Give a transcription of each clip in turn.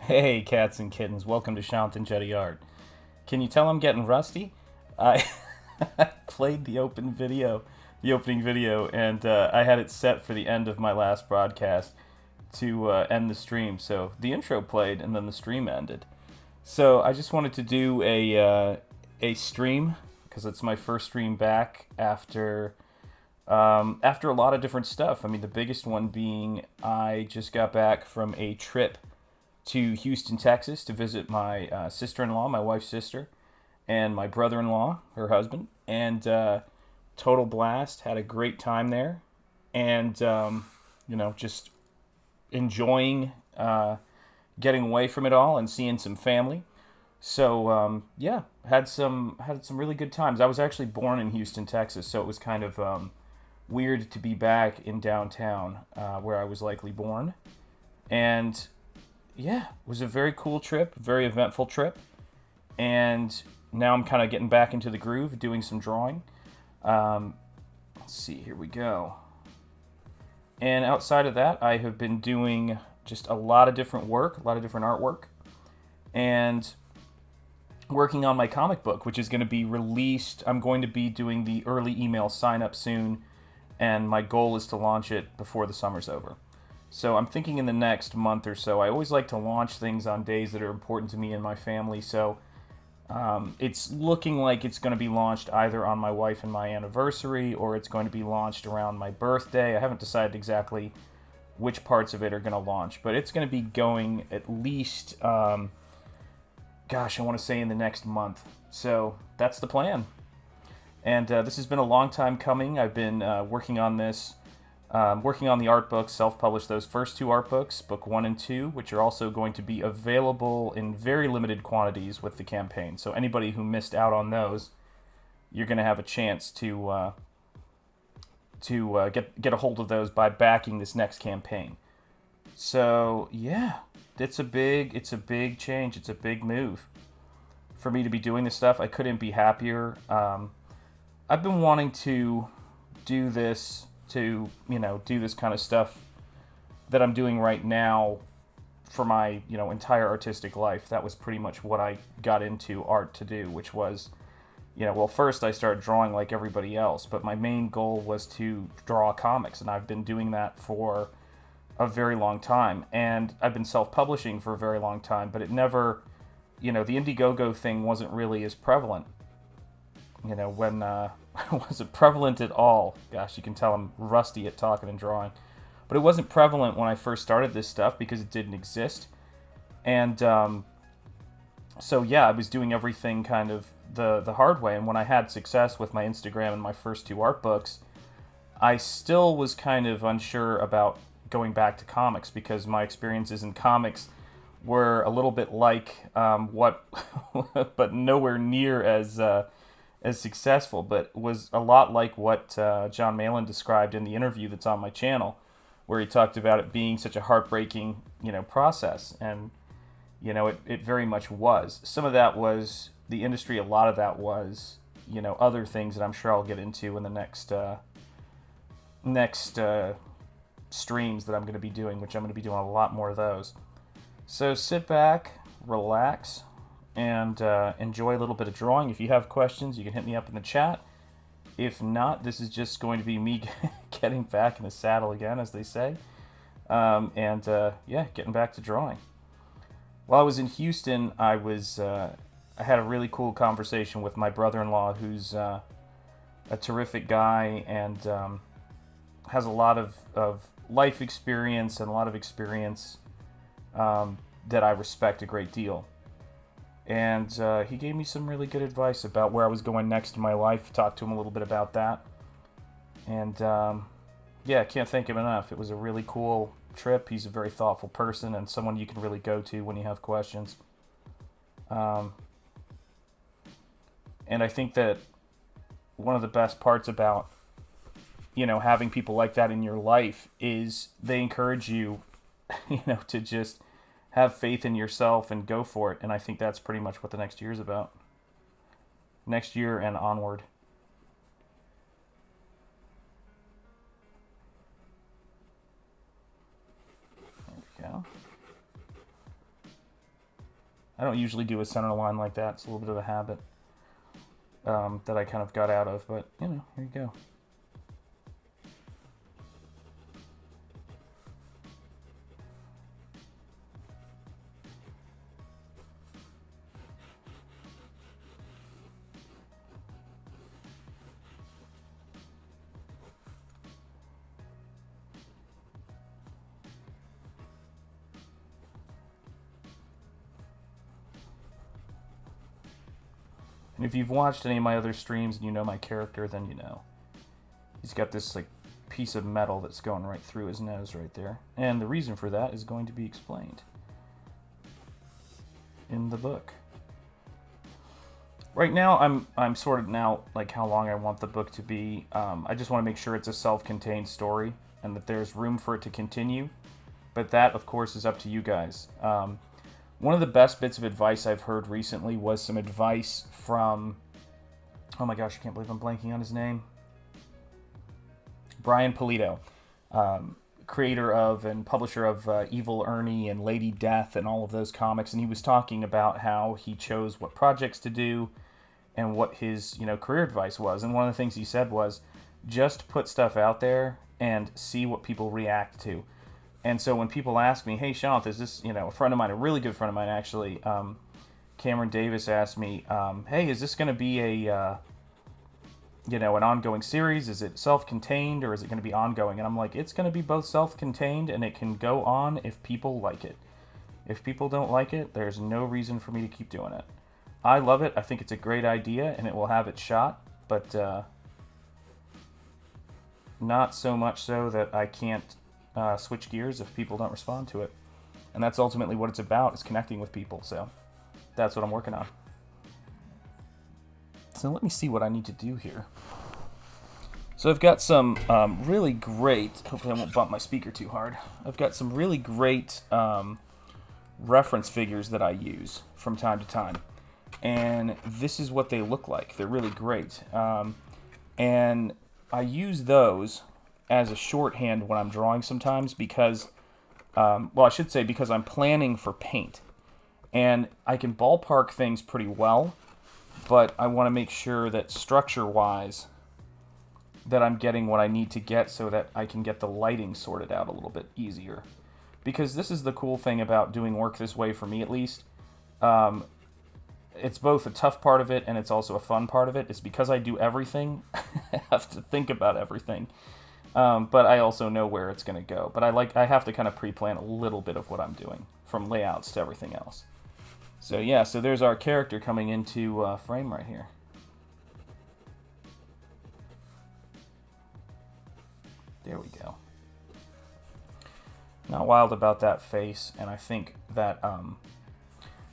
Hey, cats and kittens, welcome to Shanth Enjeti Art. Can you tell I'm getting rusty? I played the opening video, and I had it set for the end of my last broadcast to end the stream. So the intro played, and then the stream ended. So I just wanted to do a stream because it's my first stream back after a lot of different stuff. I mean, the biggest one being I just got back from a trip to Houston, Texas, to visit my sister-in-law, my wife's sister, and my brother-in-law, her husband, and total blast. Had a great time there, and just enjoying getting away from it all and seeing some family. So yeah, had some really good times. I was actually born in Houston, Texas, so it was kind of weird to be back in downtown where I was likely born, and yeah, it was a very cool trip, very eventful trip, and now I'm kind of getting back into the groove, doing some drawing. Let's see, here we go. And outside of that, I have been doing just a lot of different work, a lot of different artwork, and working on my comic book, which is going to be released. I'm going to be doing the early email sign up soon, and my goal is to launch it before the summer's over. So I'm thinking in the next month or so. I always like to launch things on days that are important to me and my family. So it's looking like it's going to be launched either on my wife and my anniversary, or it's going to be launched around my birthday. I haven't decided exactly which parts of it are going to launch, but it's going to be going at least, I want to say in the next month. So that's the plan. And this has been a long time coming. I've been working on this. Working on the art books, self-published those first two art books, book 1 and 2, which are also going to be available in very limited quantities with the campaign. So anybody who missed out on those, you're going to have a chance to get a hold of those by backing this next campaign. So yeah, it's a big change. It's a big move for me to be doing this stuff. I couldn't be happier. I've been wanting to do this kind of stuff that I'm doing right now for my, entire artistic life. That was pretty much what I got into art to do, which was, first I started drawing like everybody else, but my main goal was to draw comics, and I've been doing that for a very long time, and I've been self-publishing for a very long time, but it never, the Indiegogo thing wasn't really as prevalent. When was it prevalent at all? Gosh, you can tell I'm rusty at talking and drawing. But it wasn't prevalent when I first started this stuff because it didn't exist. And so yeah, I was doing everything kind of the hard way. And when I had success with my Instagram and my first two art books, I still was kind of unsure about going back to comics because my experiences in comics were a little bit like what, but nowhere near as successful, but was a lot like what John Malin described in the interview that's on my channel, where he talked about it being such a heartbreaking, process. And, it very much was. Some of that was the industry, a lot of that was, other things that I'm sure I'll get into in the next streams that I'm going to be doing, which I'm going to be doing a lot more of those. So sit back, relax, and enjoy a little bit of drawing. If you have questions, you can hit me up in the chat. If not, this is just going to be me getting back in the saddle again, as they say. Getting back to drawing. While I was in Houston, I had a really cool conversation with my brother-in-law, who's a terrific guy and has a lot of life experience and a lot of experience that I respect a great deal. And he gave me some really good advice about where I was going next in my life. Talked to him a little bit about that. And I can't thank him enough. It was a really cool trip. He's a very thoughtful person and someone you can really go to when you have questions. And I think that one of the best parts about, having people like that in your life is they encourage you, to just have faith in yourself and go for it. And I think that's pretty much what the next year is about. Next year and onward. There we go. I don't usually do a center line like that. It's a little bit of a habit that I kind of got out of, but, here you go. And if you've watched any of my other streams and you know my character, then you know. He's got this piece of metal that's going right through his nose right there. And the reason for that is going to be explained in the book. Right now, I'm sorted out how long I want the book to be. I just want to make sure it's a self-contained story and that there's room for it to continue. But that, of course, is up to you guys. One of the best bits of advice I've heard recently was some advice from, oh my gosh, I can't believe I'm blanking on his name. Brian Pulido, creator of and publisher of Evil Ernie and Lady Death and all of those comics. And he was talking about how he chose what projects to do and what his, career advice was. And one of the things he said was, just put stuff out there and see what people react to. And so when people ask me, hey, Shanth, is this, a friend of mine, a really good friend of mine, actually, Cameron Davis asked me, hey, is this going to be an ongoing series? Is it self-contained or is it going to be ongoing? And I'm like, it's going to be both self-contained and it can go on if people like it. If people don't like it, there's no reason for me to keep doing it. I love it. I think it's a great idea and it will have its shot, but not so much so that I can't switch gears if people don't respond to it. And that's ultimately what it's about, is connecting with people. So that's what I'm working on. So let me see what I need to do here. So I've got some really great, hopefully I won't bump my speaker too hard. I've got some really great reference figures that I use from time to time. And this is what they look like. They're really great. And I use those as a shorthand when I'm drawing sometimes because, I should say because I'm planning for paint. And I can ballpark things pretty well, but I want to make sure that structure-wise that I'm getting what I need to get so that I can get the lighting sorted out a little bit easier. Because this is the cool thing about doing work this way, for me at least. It's both a tough part of it and it's also a fun part of it. It's because I do everything. I have to think about everything. But I also know where it's going to go. But I have to kind of pre-plan a little bit of what I'm doing, from layouts to everything else. So yeah, so there's our character coming into frame right here. There we go. Not wild about that face, and I think that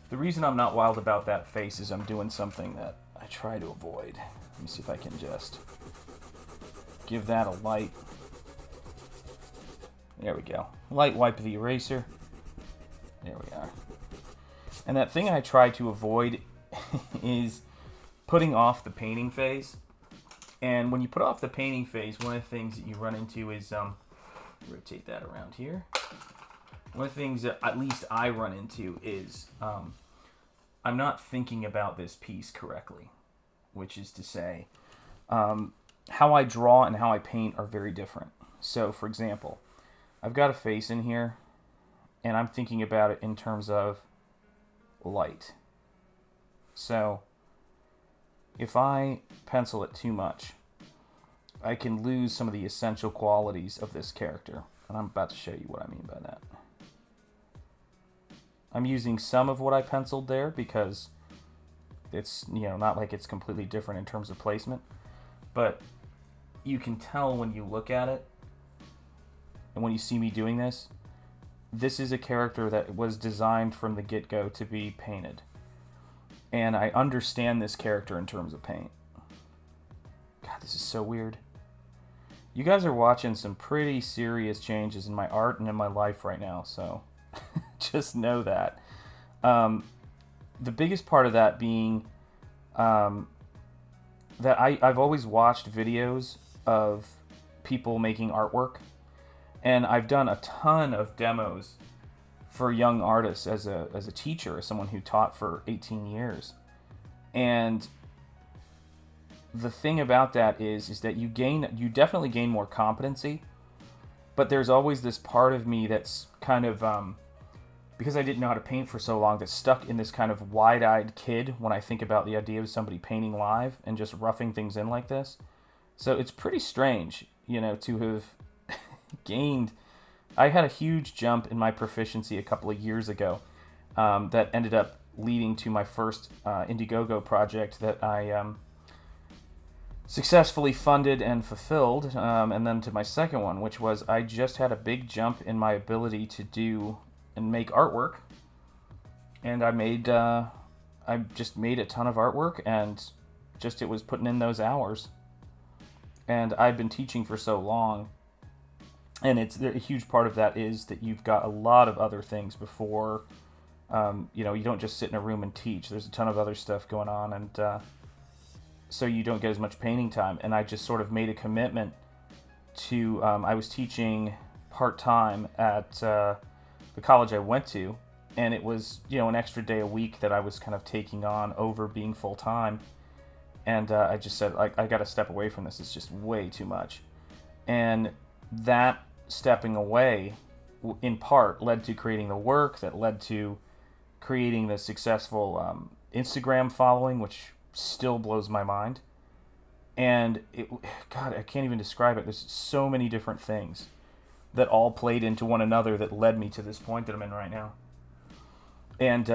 the reason I'm not wild about that face is I'm doing something that I try to avoid. Let me see if I can just give that a light. There we go. Light wipe of the eraser. There we are. And that thing I try to avoid is putting off the painting phase. And when you put off the painting phase, one of the things that you run into is, rotate that around here. One of the things that at least I run into is I'm not thinking about this piece correctly, which is to say, how I draw and how I paint are very different. So, for example, I've got a face in here, and I'm thinking about it in terms of light. So, if I pencil it too much, I can lose some of the essential qualities of this character. And I'm about to show you what I mean by that. I'm using some of what I penciled there because it's, not like it's completely different in terms of placement. But you can tell when you look at it, and when you see me doing this, this is a character that was designed from the get-go to be painted. And I understand this character in terms of paint. this is so weird. You guys are watching some pretty serious changes in my art and in my life right now, so just know that. The biggest part of that being that I've always watched videos of people making artwork, and I've done a ton of demos for young artists as a teacher, as someone who taught for 18 years. And the thing about that is that you definitely gain more competency, but there's always this part of me that's kind of because I didn't know how to paint for so long, that's stuck in this kind of wide-eyed kid when I think about the idea of somebody painting live and just roughing things in like this. So it's pretty strange, to have gained. I had a huge jump in my proficiency a couple of years ago that ended up leading to my first Indiegogo project that I successfully funded and fulfilled, and then to my second one, which was I just had a big jump in my ability to do and make artwork, and I just made a ton of artwork, and it was putting in those hours. And I've been teaching for so long, and a huge part of that is that you've got a lot of other things before, you don't just sit in a room and teach. There's a ton of other stuff going on, and so you don't get as much painting time. And I just sort of made a commitment to, I was teaching part-time at the college I went to, and it was, an extra day a week that I was kind of taking on over being full-time. And I just said, I got to step away from this. It's just way too much. And that stepping away, in part, led to creating the work that led to creating the successful Instagram following, which still blows my mind. And God, I can't even describe it. There's so many different things that all played into one another that led me to this point that I'm in right now. And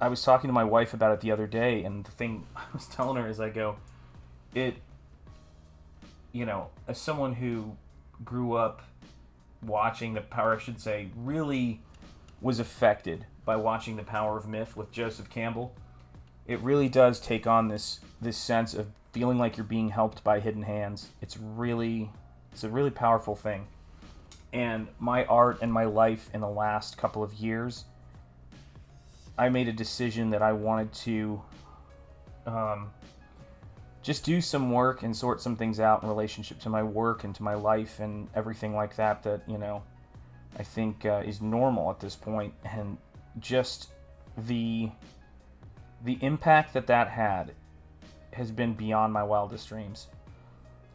I was talking to my wife about it the other day, and the thing I was telling her is as someone who grew up watching really was affected by watching The Power of Myth with Joseph Campbell, it really does take on this sense of feeling like you're being helped by hidden hands. It's a really powerful thing. And my art and my life in the last couple of years, I made a decision that I wanted to just do some work and sort some things out in relationship to my work and to my life and everything like that I think is normal at this point. And just the impact that had has been beyond my wildest dreams.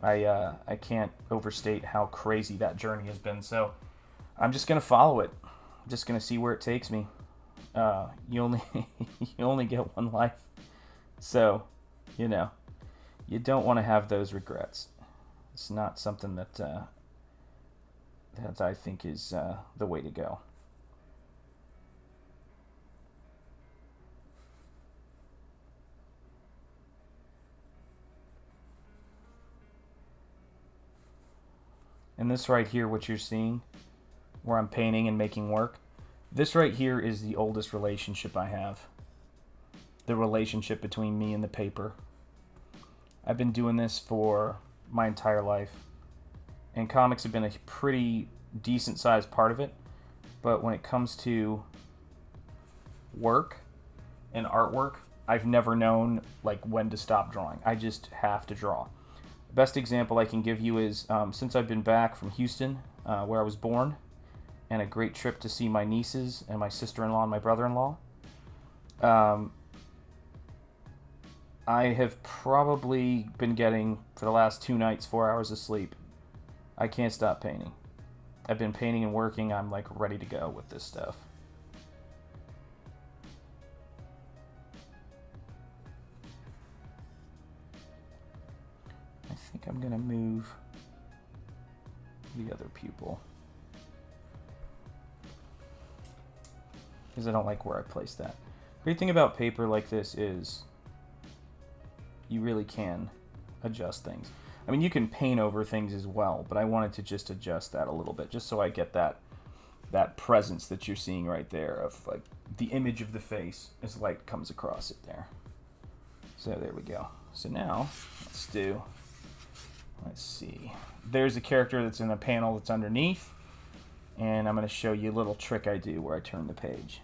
I can't overstate how crazy that journey has been. So I'm just going to follow it. I'm just going to see where it takes me. You only get one life. So, you don't want to have those regrets. It's not something that I think is the way to go. And this right here, what you're seeing, where I'm painting and making work, this right here is the oldest relationship I have. The relationship between me and the paper. I've been doing this for my entire life. And comics have been a pretty decent sized part of it. But when it comes to work and artwork, I've never known when to stop drawing. I just have to draw. The best example I can give you is since I've been back from Houston, where I was born, and a great trip to see my nieces and my sister-in-law and my brother-in-law, I have probably been getting, for the last 2 nights, 4 hours of sleep. I can't stop painting. I've been painting and working. I'm ready to go with this stuff. I think I'm going to move the other pupil, because I don't like where I placed that. Great thing about paper like this is you really can adjust things. I mean, you can paint over things as well, but I wanted to just adjust that a little bit, just so I get that presence that you're seeing right there of the image of the face as light comes across it there. So there we go. So now, let's see. There's a character that's in a panel that's underneath. And I'm going to show you a little trick I do where I turn the page.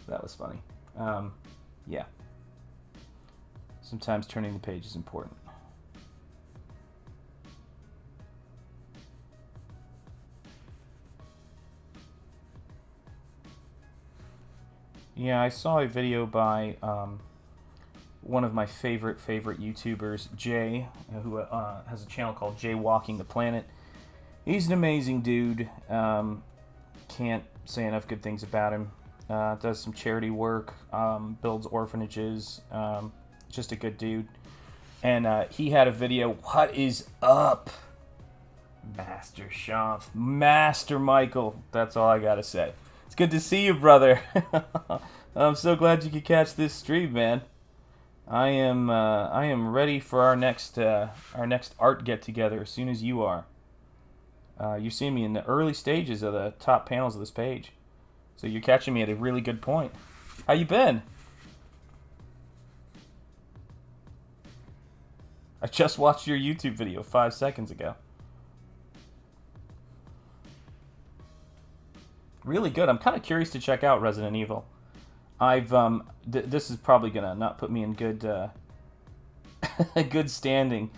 That was funny. Yeah. Sometimes turning the page is important. Yeah, I saw a video by one of my favorite YouTubers, Jay, who has a channel called Jay Walking the Planet. He's an amazing dude. Can't say enough good things about him. Does some charity work, builds orphanages. Just a good dude. And he had a video. What is up, Master Shanth? Master Michael. That's all I gotta say. It's good to see you, brother. I'm so glad you could catch this stream, man. I am ready for our next art get together as soon as you are. You're seeing me in the early stages of the top panels of this page, so you're catching me at a really good point. How you been? I just watched your YouTube video 5 seconds ago. Really good. I'm kind of curious to check out Resident Evil. I've this is probably gonna not put me in good good standing,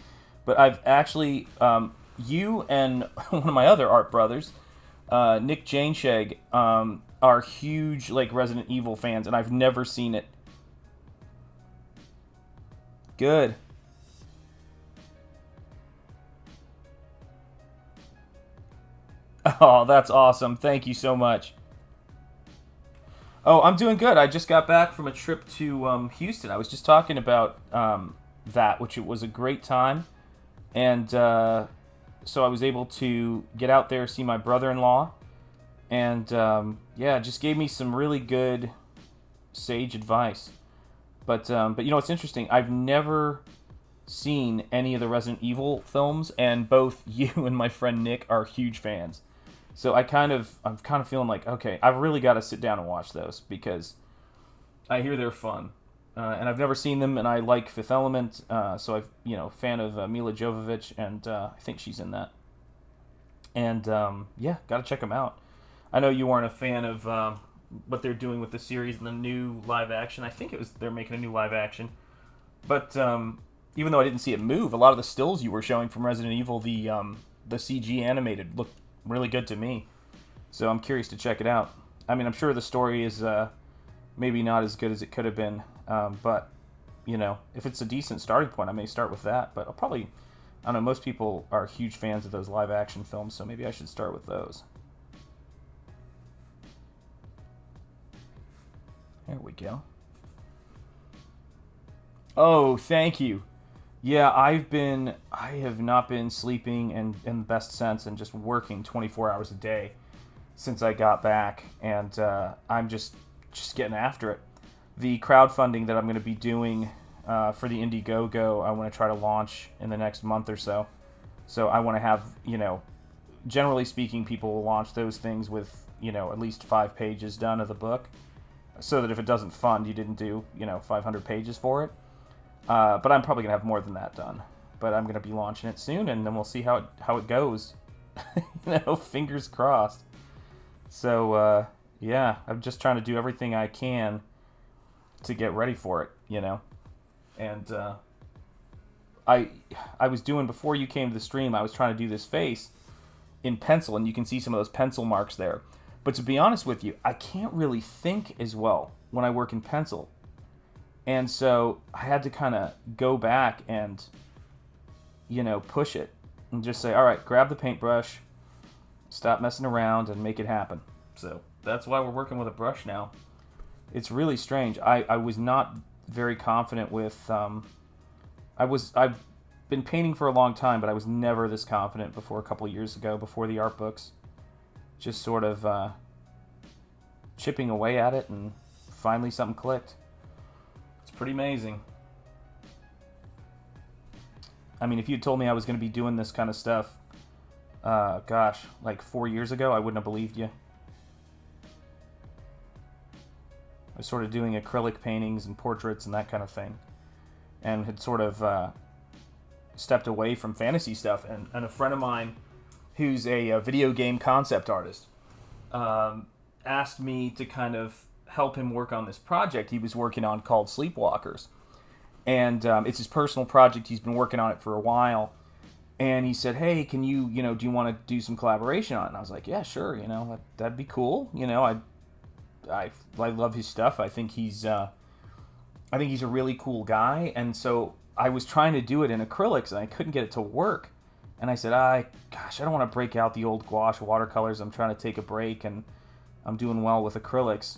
but I've actually you and one of my other art brothers, Nick Janeshag, are huge like Resident Evil fans, and I've never seen it. Good. Oh, that's awesome. Thank you so much. Oh, I'm doing good. I just got back from a trip to Houston. I was just talking about that, which it was a great time. And so I was able to get out there, see my brother-in-law. And yeah, just gave me some really good sage advice. But you know, it's interesting. I've never seen any of the Resident Evil films, and both you and my friend Nick are huge fans. So I'm kind of feeling like, okay, I've really got to sit down and watch those because I hear they're fun, and I've never seen them, and I like Fifth Element, so I'm fan of Mila Jovovich, and I think she's in that. And yeah, got to check them out. I know you weren't a fan of what they're doing with the series and the new live action. I think they're making a new live action, but even though I didn't see it move, a lot of the stills you were showing from Resident Evil, the CG animated, looked really good to me. So I'm curious to check it out. I mean, I'm sure the story is maybe not as good as it could have been, but you know, if it's a decent starting point, I may start with that. But I don't know, most people are huge fans of those live action films, so maybe I should start with those. There we go. Oh, thank you. Yeah, I have not been sleeping in the best sense and just working 24 hours a day since I got back, and I'm just getting after it. The crowdfunding that I'm going to be doing for the Indiegogo, I want to try to launch in the next month or so. So I want to have, generally speaking, people will launch those things with, at least 5 pages done of the book, so that if it doesn't fund, you didn't do, 500 pages for it. But I'm probably going to have more than that done. But I'm going to be launching it soon, and then we'll see how it goes. Fingers crossed. So, yeah, I'm just trying to do everything I can to get ready for it, And I was doing, before you came to the stream, I was trying to do this face in pencil, and you can see some of those pencil marks there. But to be honest with you, I can't really think as well when I work in pencil. And so I had to kind of go back and, push it and just say, all right, grab the paintbrush, stop messing around, and make it happen. So that's why we're working with a brush now. It's really strange. I was not very confident with, I've been painting for a long time, but I was never this confident before a couple years ago, before the art books. Just sort of chipping away at it, and finally something clicked. Pretty amazing. I mean, if you told me I was going to be doing this kind of stuff, like 4 years ago, I wouldn't have believed you. was sort of doing acrylic paintings and portraits and that kind of thing, and had sort of stepped away from fantasy stuff. And a friend of mine who's a video game concept artist asked me to kind of help him work on this project he was working on called Sleepwalkers. And it's his personal project. He's been working on it for a while. And he said, hey, can you, do you want to do some collaboration on it? And I was like, yeah, sure, that'd be cool. I love his stuff. I think he's a really cool guy. And so I was trying to do it in acrylics, and I couldn't get it to work. And I said, I don't want to break out the old gouache watercolors. I'm trying to take a break, and I'm doing well with acrylics.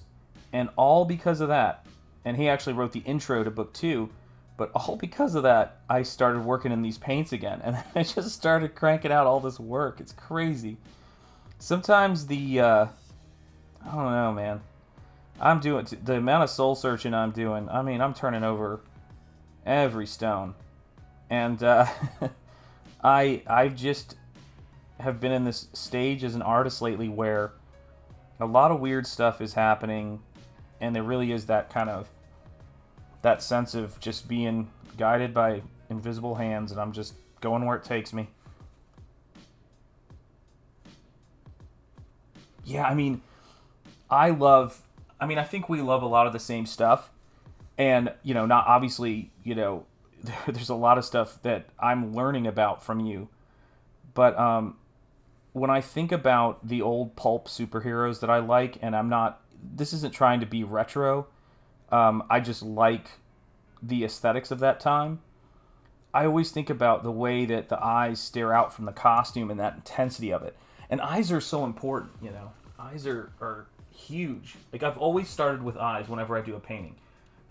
And all because of that, and he actually wrote the intro to book 2, but all because of that, I started working in these paints again. And I just started cranking out all this work. It's crazy. Sometimes I don't know, man. I'm doing, the amount of soul searching I'm doing, I'm turning over every stone. And I just have been in this stage as an artist lately where a lot of weird stuff is happening, and there really is that sense of just being guided by invisible hands, and I'm just going where it takes me. Yeah, I think we love a lot of the same stuff, and, not obviously, there's a lot of stuff that I'm learning about from you, but when I think about the old pulp superheroes that I like, and this isn't trying to be retro, I just like the aesthetics of that time. I always think about the way that the eyes stare out from the costume and that intensity of it. And eyes are so important, Eyes are huge. Like, I've always started with eyes whenever I do a painting.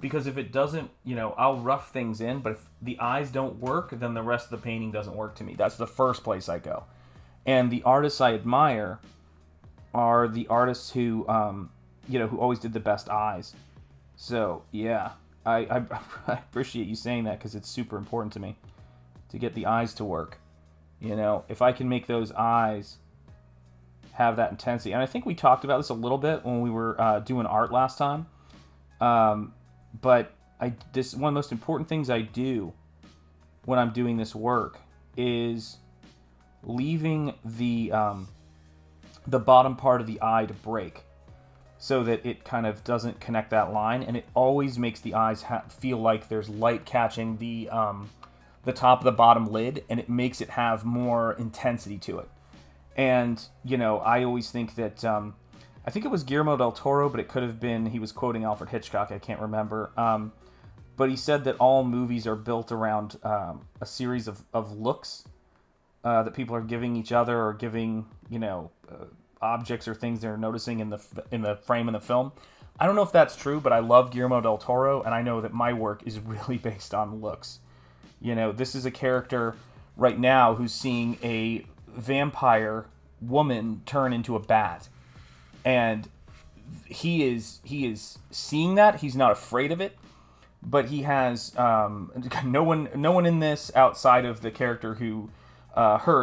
Because if it doesn't, I'll rough things in, but if the eyes don't work, then the rest of the painting doesn't work to me. That's the first place I go. And the artists I admire are the artists who, who always did the best eyes. So, yeah, I appreciate you saying that, because it's super important to me to get the eyes to work. If I can make those eyes have that intensity. And I think we talked about this a little bit when we were doing art last time. But one of the most important things I do when I'm doing this work is leaving the bottom part of the eye to break, so that it kind of doesn't connect that line, and it always makes the eyes feel like there's light catching the top of the bottom lid, and it makes it have more intensity to it. And I always think that I think it was Guillermo del Toro, but it could have been, he was quoting Alfred Hitchcock, I can't remember. But he said that all movies are built around a series of looks that people are giving each other, or giving, objects or things they're noticing in the frame in the film. I don't know if that's true, but I love Guillermo del Toro, and I know that my work is really based on looks. This is a character right now who's seeing a vampire woman turn into a bat. And he is seeing that. He's not afraid of it, but he has no one in this outside of the character who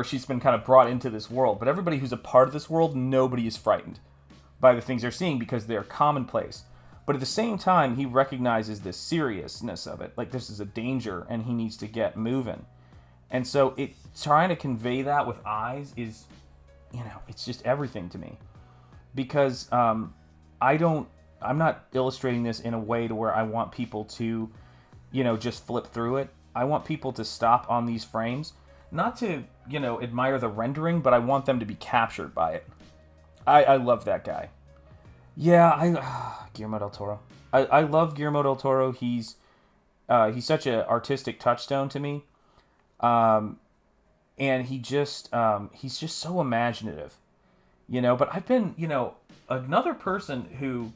she's been kind of brought into this world. But everybody who's a part of this world, nobody is frightened by the things they're seeing, because they're commonplace. But at the same time, he recognizes the seriousness of it. Like, this is a danger, and he needs to get moving. And so trying to convey that with eyes is, it's just everything to me. Because I'm not illustrating this in a way to where I want people to, just flip through it. I want people to stop on these frames, not to, admire the rendering, but I want them to be captured by it. I love that guy. Yeah, Guillermo del Toro. I love Guillermo del Toro. He's such an artistic touchstone to me. And he's just so imaginative. But I've been, another person who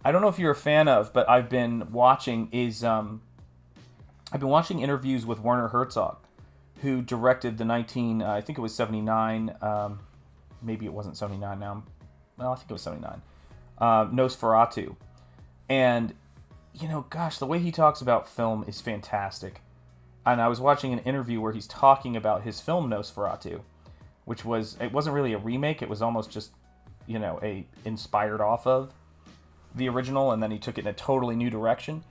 I don't know if you're a fan of, but I've been watching interviews with Werner Herzog, who directed the I think it was 79, maybe it wasn't 79 now. Well, I think it was 79. Nosferatu. And, gosh, the way he talks about film is fantastic. And I was watching an interview where he's talking about his film Nosferatu, which it wasn't really a remake, it was almost just, inspired off of. the original, and then he took it in a totally new direction.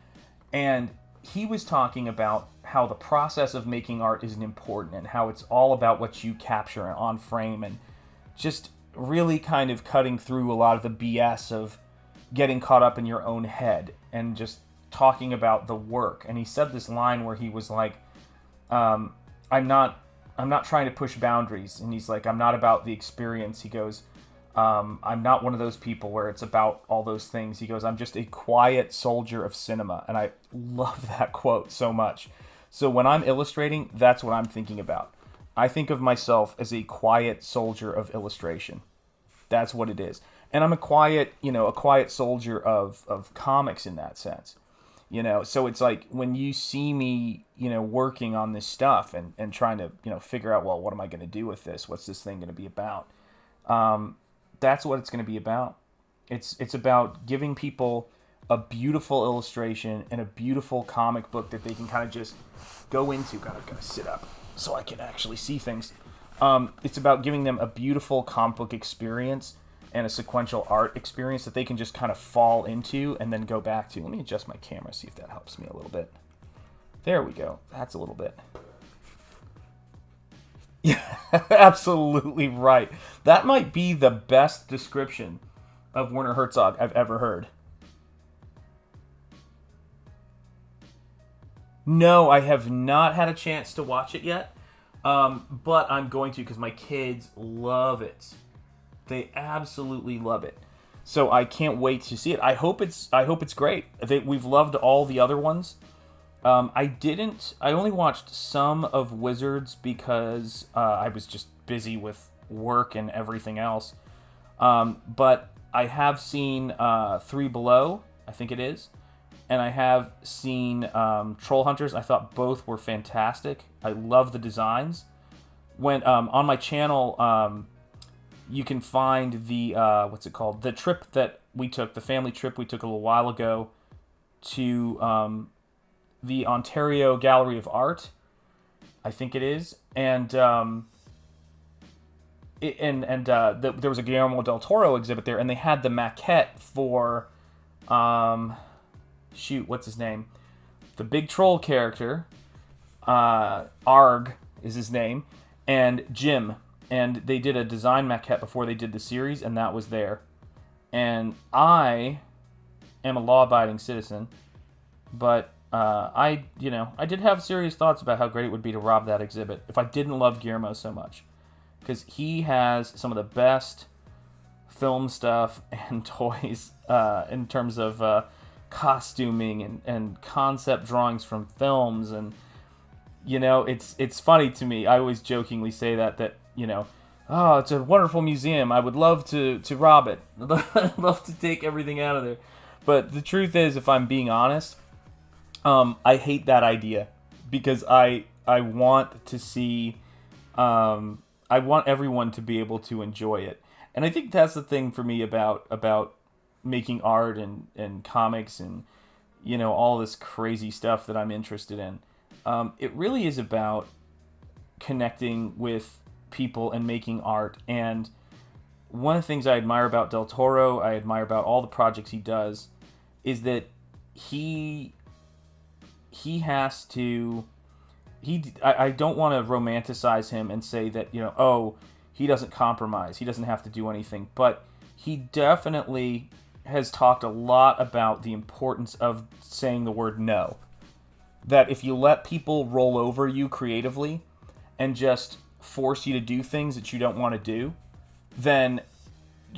And he was talking about how the process of making art is important and how it's all about what you capture on frame, and just really kind of cutting through a lot of the BS of getting caught up in your own head and just talking about the work. And he said this line where he was like, I'm not trying to push boundaries. And he's like, I'm not about the experience. He goes, I'm not one of those people where it's about all those things. He goes, I'm just a quiet soldier of cinema. And I love that quote so much. So when I'm illustrating, that's what I'm thinking about. I think of myself as a quiet soldier of illustration. That's what it is. And I'm a quiet soldier of comics in that sense. So it's like when you see me, working on this stuff and trying to, figure out, well, what am I going to do with this? What's this thing going to be about? That's what it's going to be about. It's about giving people a beautiful illustration and a beautiful comic book that they can kind of just go into. God, I've got to sit up so I can actually see things. It's about giving them a beautiful comic book experience and a sequential art experience that they can just kind of fall into and then go back to. Let me adjust my camera, see if that helps me a little bit. There we go. That's a little bit. Yeah, absolutely right. That might be the best description of Werner Herzog I've ever heard. No, I have not had a chance to watch it yet, but I'm going to because my kids love it. They absolutely love it. So I can't wait to see it. I hope it's great. We've loved all the other ones. I only watched some of Wizards because I was just busy with work and everything else. But I have seen Three Below, I think it is. And I have seen Troll Hunters. I thought both were fantastic. I love the designs. When on my channel, you can find the what's it called? The trip that we took, the family trip we took a little while ago to the Ontario Gallery of Art, I think it is, and there was a Guillermo del Toro exhibit there, and they had the maquette for what's his name? The big troll character, Arg is his name, and Jim. And they did a design maquette before they did the series, and that was there. And I am a law-abiding citizen, but I did have serious thoughts about how great it would be to rob that exhibit if I didn't love Guillermo so much. Because he has some of the best film stuff and toys in terms of costuming and concept drawings from films. And, it's funny to me. I always jokingly say that oh, it's a wonderful museum. I would love to rob it. I'd love to take everything out of there. But the truth is, if I'm being honest, I hate that idea because I want to see, I want everyone to be able to enjoy it. And I think that's the thing for me about making art and comics and, all this crazy stuff that I'm interested in. It really is about connecting with people and making art. And one of the things I admire about Del Toro, I admire about all the projects he does, is that I don't want to romanticize him and say that, he doesn't compromise, he doesn't have to do anything, but he definitely has talked a lot about the importance of saying the word no. That if you let people roll over you creatively and just force you to do things that you don't want to do, then,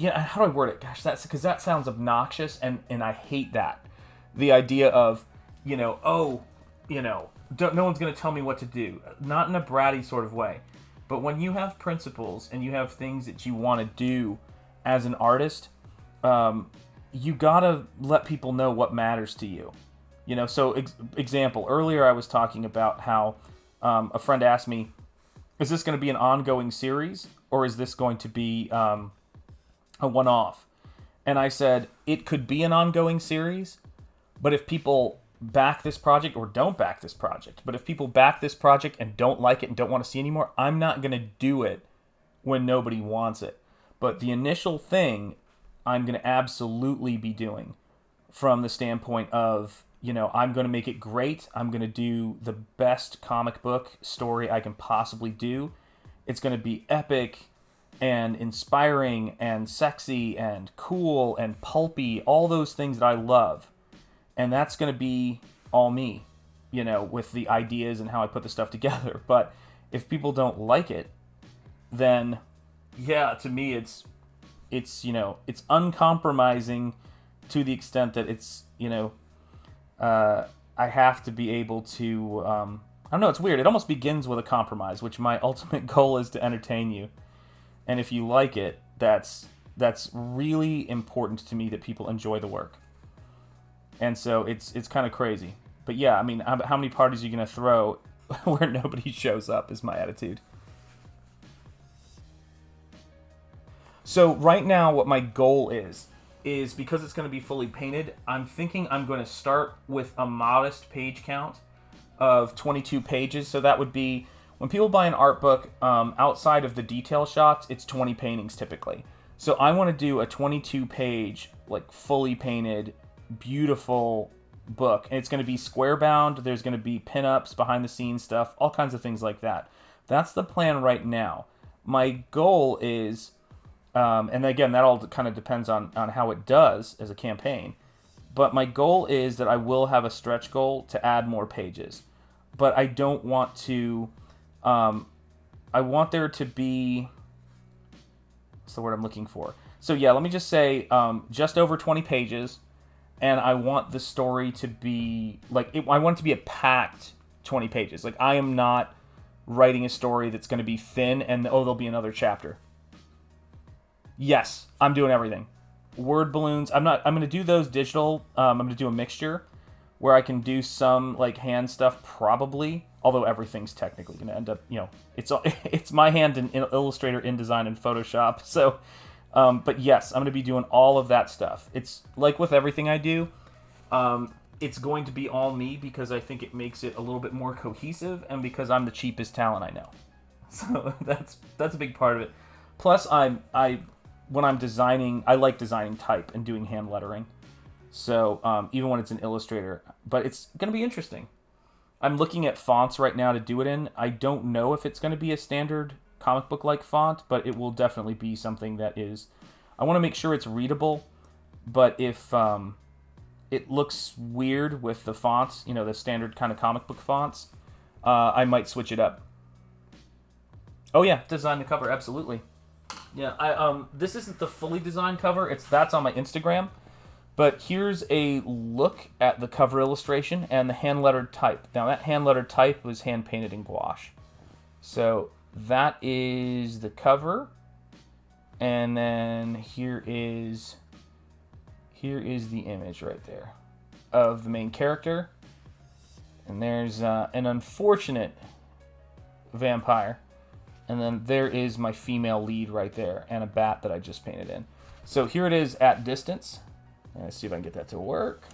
how do I word it? Gosh, because that sounds obnoxious, and I hate that. The idea of, no one's going to tell me what to do. Not in a bratty sort of way. But when you have principles and you have things that you want to do as an artist, you got to let people know what matters to you. So example, earlier I was talking about how a friend asked me, is this going to be an ongoing series, or is this going to be a one-off? And I said, it could be an ongoing series, but if people back this project or don't back this project, but if people back this project and don't like it and don't want to see anymore, I'm not going to do it when nobody wants it. But the initial thing I'm going to absolutely be doing. from the standpoint of, I'm going to make it great. I'm going to do the best comic book story I can possibly do. It's going to be epic and inspiring and sexy and cool and pulpy, all those things that I love. And that's going to be all me, with the ideas and how I put the stuff together. But if people don't like it, then yeah, to me it's uncompromising to the extent that it's, I have to be able to, I don't know, it's weird. It almost begins with a compromise, which my ultimate goal is to entertain you. And if you like it, that's really important to me, that people enjoy the work. And so it's kind of crazy. But yeah, I mean, how many parties are you going to throw where nobody shows up is my attitude. So right now what my goal is because it's going to be fully painted, I'm thinking I'm going to start with a modest page count of 22 pages. So that would be, when people buy an art book, outside of the detail shots, it's 20 paintings typically. So I want to do a 22 page, like fully painted, beautiful book. And it's going to be square bound. There's going to be pinups, behind the scenes stuff, all kinds of things like that. That's the plan right now. My goal is, and again, that all kind of depends on how it does as a campaign. But my goal is that I will have a stretch goal to add more pages. But I don't want to, I want there to be, what's the word I'm looking for? So yeah, let me just say just over 20 pages. And I want the story to be, I want it to be a packed 20 pages. Like, I am not writing a story that's going to be thin and, there'll be another chapter. Yes, I'm doing everything. Word balloons, I'm going to do those digital. I'm going to do a mixture where I can do some, hand stuff probably, although everything's technically going to end up, it's my hand in Illustrator, InDesign, and Photoshop. So, but yes, I'm going to be doing all of that stuff. It's like with everything I do, it's going to be all me because I think it makes it a little bit more cohesive, and because I'm the cheapest talent I know. So that's a big part of it. Plus, when I'm designing, I like designing type and doing hand lettering. So even when it's in Illustrator, but it's going to be interesting. I'm looking at fonts right now to do it in. I don't know if it's going to be a standard comic book like font, but it will definitely be something that is, I want to make sure it's readable, but if it looks weird with the fonts, the standard kind of comic book fonts, I might switch it up. Oh yeah, design the cover, absolutely. Yeah, this isn't the fully designed cover, that's on my Instagram, but here's a look at the cover illustration and the hand lettered type. Now that hand lettered type was hand painted in gouache. So that is the cover, and then here is the image right there of the main character, and there's an unfortunate vampire, and then there is my female lead right there, and a bat that I just painted in. So here it is at distance. Let's see if I can get that to work.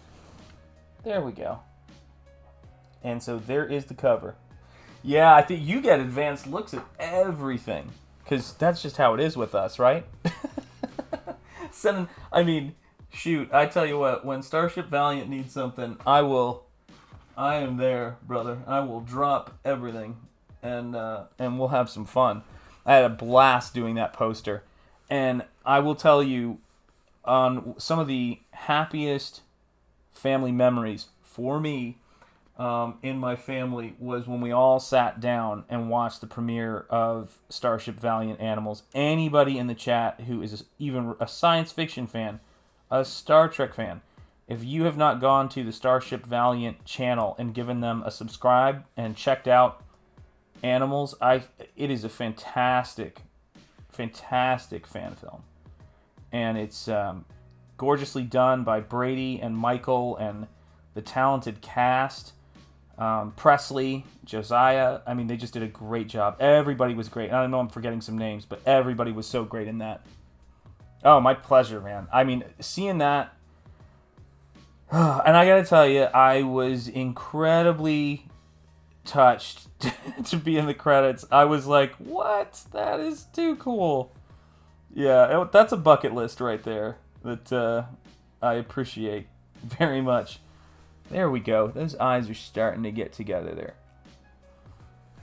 There we go. And so there is the cover. Yeah, I think you get advanced looks at everything, because that's just how it is with us, right? Shoot, I tell you what, when Starship Valiant needs something, I am there, brother. I will drop everything, and we'll have some fun. I had a blast doing that poster, and I will tell you, on some of the happiest family memories for me, in my family, was when we all sat down and watched the premiere of Starship Valiant Animals. Anybody in the chat who is even a science fiction fan, a Star Trek fan, if you have not gone to the Starship Valiant channel and given them a subscribe and checked out Animals, it is a fantastic fan film. And it's gorgeously done by Brady and Michael and the talented cast. Presley, Josiah, they just did a great job. Everybody was great. I know I'm forgetting some names, but everybody was so great in that. Oh, my pleasure, man. Seeing that, and I gotta tell you, I was incredibly touched to be in the credits. I was like, what? That is too cool. Yeah, that's a bucket list right there that I appreciate. very much. There we go. Those eyes are starting to get together there.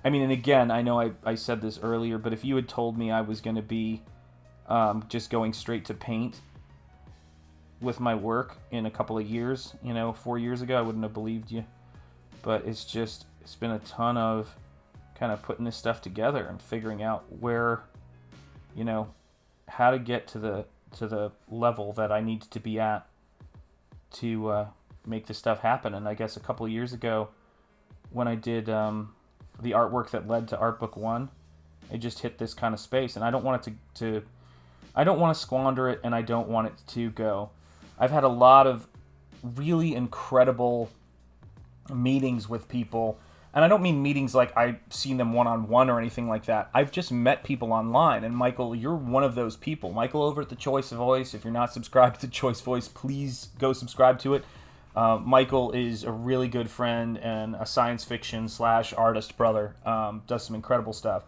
I mean, and again, I know I said this earlier, but if you had told me I was going to be just going straight to paint with my work in a couple of years, 4 years ago, I wouldn't have believed you. But it's been a ton of kind of putting this stuff together and figuring out where, how to get to the level that I need to be at to make this stuff happen. And I guess a couple of years ago, when I did the artwork that led to Art Book 1, it just hit this kind of space, and I don't want it to I don't want to squander it, and I don't want it to go. I've had a lot of really incredible meetings with people, and I don't mean meetings like I've seen them one-on-one or anything like that. I've just met people online, and Michael, you're one of those people. Michael over at The Choice Voice. If you're not subscribed to The Choice Voice, please go subscribe to it. Michael is a really good friend and a science fiction / artist brother. Does some incredible stuff.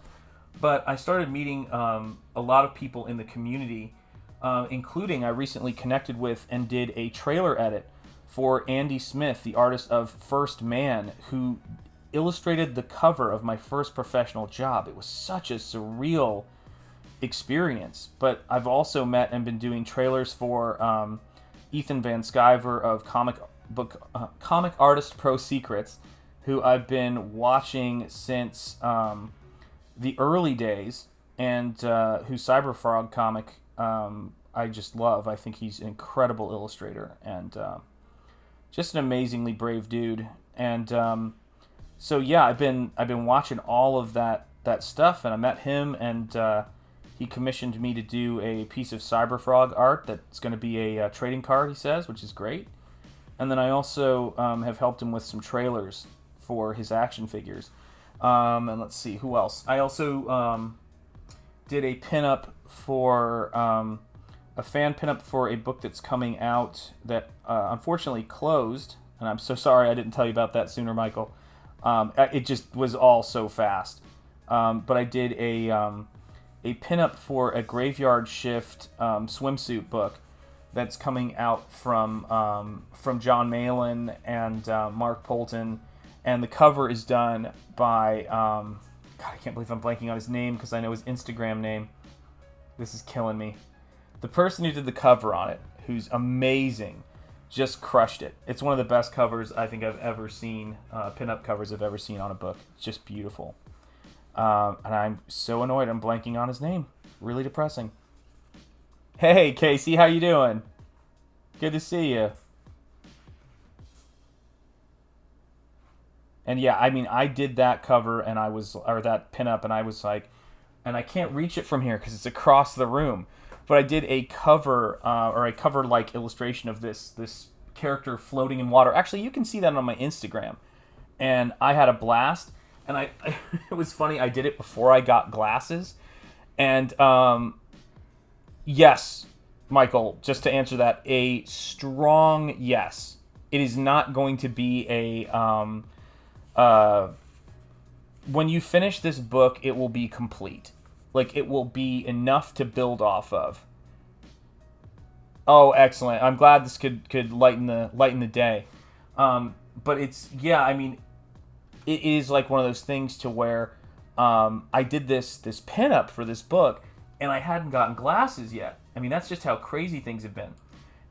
But I started meeting a lot of people in the community, including I recently connected with and did a trailer edit for Andy Smith, the artist of First Man, who illustrated the cover of my first professional job. It was such a surreal experience. But I've also met and been doing trailers for Ethan Van Sciver of Comic Artist Pro Secrets, who I've been watching since the early days, and whose Cyberfrog comic I just love. I think he's an incredible illustrator and just an amazingly brave dude. And so yeah, I've been watching all of that stuff, and I met him, and he commissioned me to do a piece of Cyberfrog art that's going to be a trading card, he says, which is great. And then I also have helped him with some trailers for his action figures. And let's see, who else? I also did a pinup for a fan pinup for a book that's coming out that unfortunately closed, and I'm so sorry I didn't tell you about that sooner, Michael. It just was all so fast. But I did a pinup for a Graveyard Shift swimsuit book that's coming out from John Malin and Mark Polton. And the cover is done by, God, I can't believe I'm blanking on his name because I know his Instagram name. This is killing me. The person who did the cover on it, who's amazing, just crushed it. It's one of the best covers I think I've ever seen, pinup covers I've ever seen on a book. It's just beautiful. And I'm so annoyed I'm blanking on his name. Really depressing. Hey, Casey, how you doing? Good to see you. And yeah, I mean, I did that cover and that pinup, and I was like, and I can't reach it from here because it's across the room. But I did a cover, or a cover-like illustration of this character floating in water. Actually, you can see that on my Instagram. And I had a blast. And it was funny, I did it before I got glasses. And yes, Michael, just to answer that, a strong yes. It is not going to be a... when you finish this book, it will be complete. Like, it will be enough to build off of. Oh, excellent. I'm glad this could lighten the day. But it's, yeah, I mean, it is like one of those things to where I did this pinup for this book, and I hadn't gotten glasses yet. I mean, that's just how crazy things have been.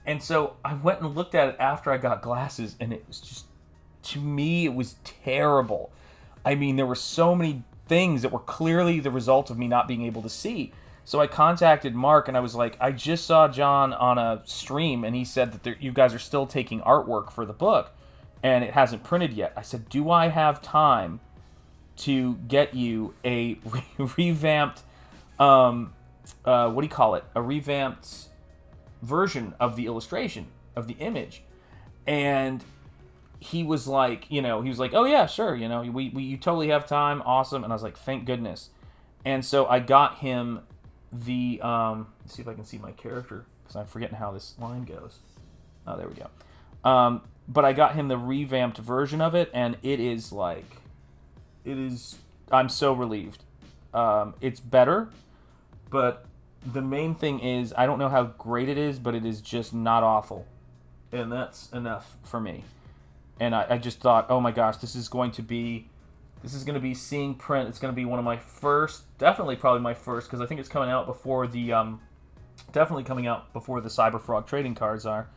And so I went and looked at it after I got glasses, and it was just, to me, it was terrible. I mean, there were so many things that were clearly the result of me not being able to see. So I contacted Mark, and I was like, I just saw John on a stream, and he said that you guys are still taking artwork for the book, and it hasn't printed yet. I said, do I have time to get you a revamped, what do you call it? A revamped version of the illustration, of the image? And he was like, oh yeah, sure, you totally have time, awesome. And I was like, thank goodness. And so I got him the, let's see if I can see my character, because I'm forgetting how this line goes. Oh, there we go. But I got him the revamped version of it, and I'm so relieved. It's better, but the main thing is, I don't know how great it is, but it is just not awful. and that's enough for me. And I just thought, oh my gosh, this is going to be seeing print. It's going to be one of my first, definitely probably my first, because I think it's coming out before the definitely coming out before the Cyberfrog trading cards are.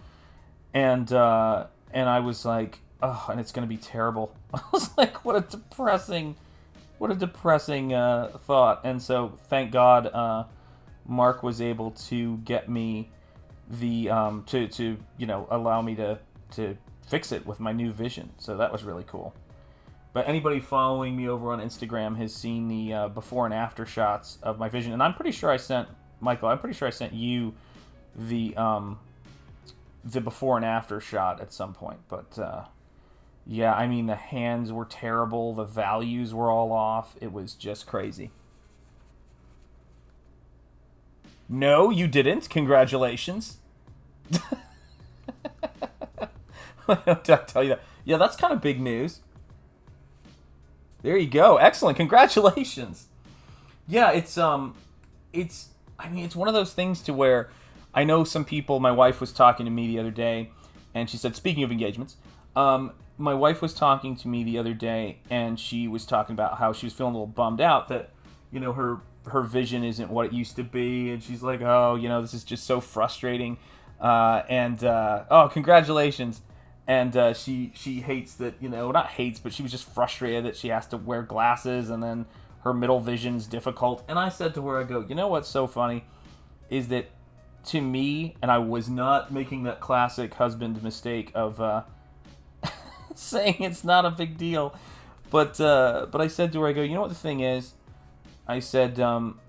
And I was like, oh, and it's going to be terrible. I was like, what a depressing thought. And so thank God Mark was able to get me the to allow me to fix it with my new vision. So that was really cool. But anybody following me over on Instagram has seen the before and after shots of my vision, and I'm pretty sure I sent you the before and after shot at some point. But yeah, I mean, the hands were terrible, the values were all off. It was just crazy. No, you didn't. Congratulations. I'll tell you that. Yeah, that's kind of big news. There you go. Excellent. Congratulations. Yeah, it's one of those things to where I know some people. My wife was talking to me the other day, and she said, speaking of engagements, my wife was talking to me the other day, and she was talking about how she was feeling a little bummed out that, her vision isn't what it used to be, and she's like, oh, this is just so frustrating, oh, congratulations. And she hates that, not hates, but she was just frustrated that she has to wear glasses, and then her middle vision's difficult. And I said to her, I go, what's so funny is that to me, and I was not making that classic husband mistake of saying it's not a big deal, but I said to her, I go, what the thing is? I said, I'm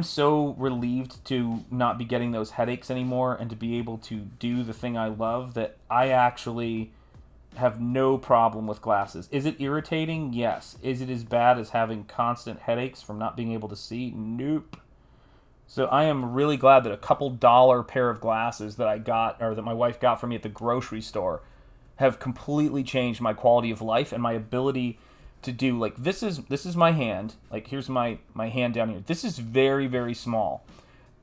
so relieved to not be getting those headaches anymore and to be able to do the thing I love that I actually have no problem with glasses. Is it irritating? Yes. Is it as bad as having constant headaches from not being able to see? Nope. So I am really glad that a couple dollar pair of glasses that I got, or that my wife got for me at the grocery store, have completely changed my quality of life and my ability to do, like, this is my hand, like, here's my hand down here. This is very, very small,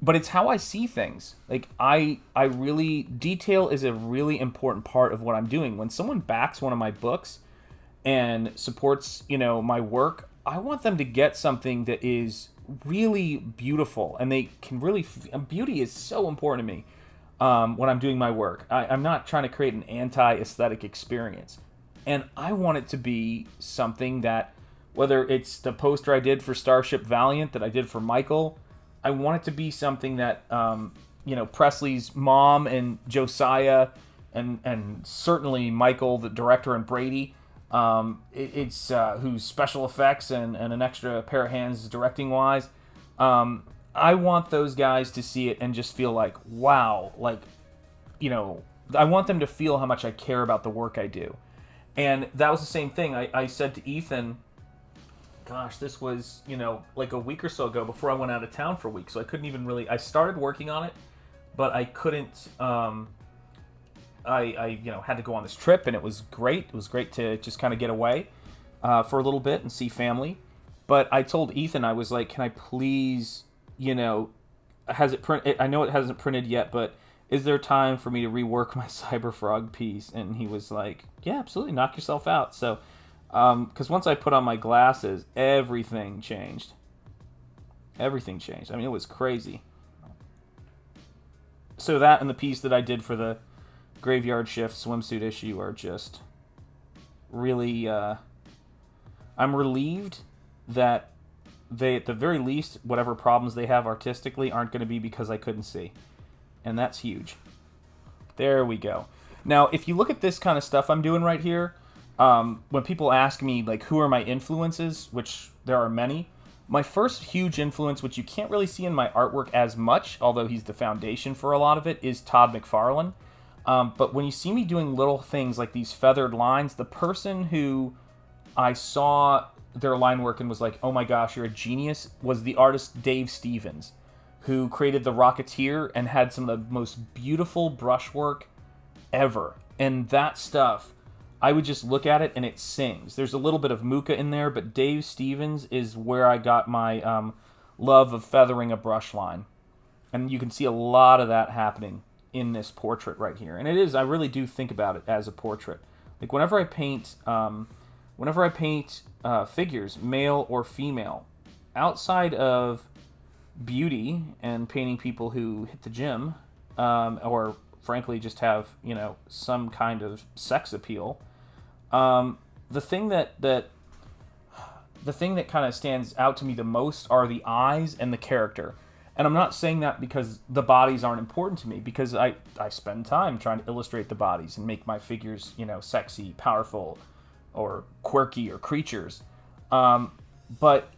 but it's how I see things. Like, I really, detail is a really important part of what I'm doing. When someone backs one of my books and supports, my work, I want them to get something that is really beautiful, and they can really, beauty is so important to me when I'm doing my work. I'm not trying to create an anti-aesthetic experience. And I want it to be something that, whether it's the poster I did for Starship Valiant that I did for Michael, I want it to be something that, Presley's mom and Josiah and certainly Michael, the director, and Brady, it's who's special effects and an extra pair of hands directing-wise. I want those guys to see it and just feel like, wow, like, I want them to feel how much I care about the work I do. And that was the same thing. I said to Ethan, gosh, this was, like a week or so ago before I went out of town for a week. So I couldn't even really, I started working on it, but I couldn't, I had to go on this trip, and it was great. It was great to just kind of get away for a little bit and see family. But I told Ethan, I was like, can I please, has it print? I know it hasn't printed yet, but is there time for me to rework my Cyberfrog piece? And he was like, yeah, absolutely, knock yourself out. So, because once I put on my glasses, everything changed. Everything changed. I mean, it was crazy. So that and the piece that I did for the Graveyard Shift swimsuit issue are just really, I'm relieved that they, at the very least, whatever problems they have artistically aren't going to be because I couldn't see. And that's huge. There we go. Now, if you look at this kind of stuff I'm doing right here, when people ask me, like, who are my influences, which there are many, my first huge influence, which you can't really see in my artwork as much, although he's the foundation for a lot of it, is Todd McFarlane. But when you see me doing little things like these feathered lines, the person who I saw their line work and was like, oh my gosh, you're a genius, was the artist Dave Stevens, who created The Rocketeer and had some of the most beautiful brushwork ever. And that stuff, I would just look at it and it sings. There's a little bit of Muka in there, but Dave Stevens is where I got my love of feathering a brush line. And you can see a lot of that happening in this portrait right here. And it is, I really do think about it as a portrait. Like whenever I paint figures, male or female, outside of beauty and painting people who hit the gym, or frankly just have, some kind of sex appeal, the thing that kind of stands out to me the most are the eyes and the character. And I'm not saying that because the bodies aren't important to me, because I spend time trying to illustrate the bodies and make my figures, sexy, powerful, or quirky, or creatures. But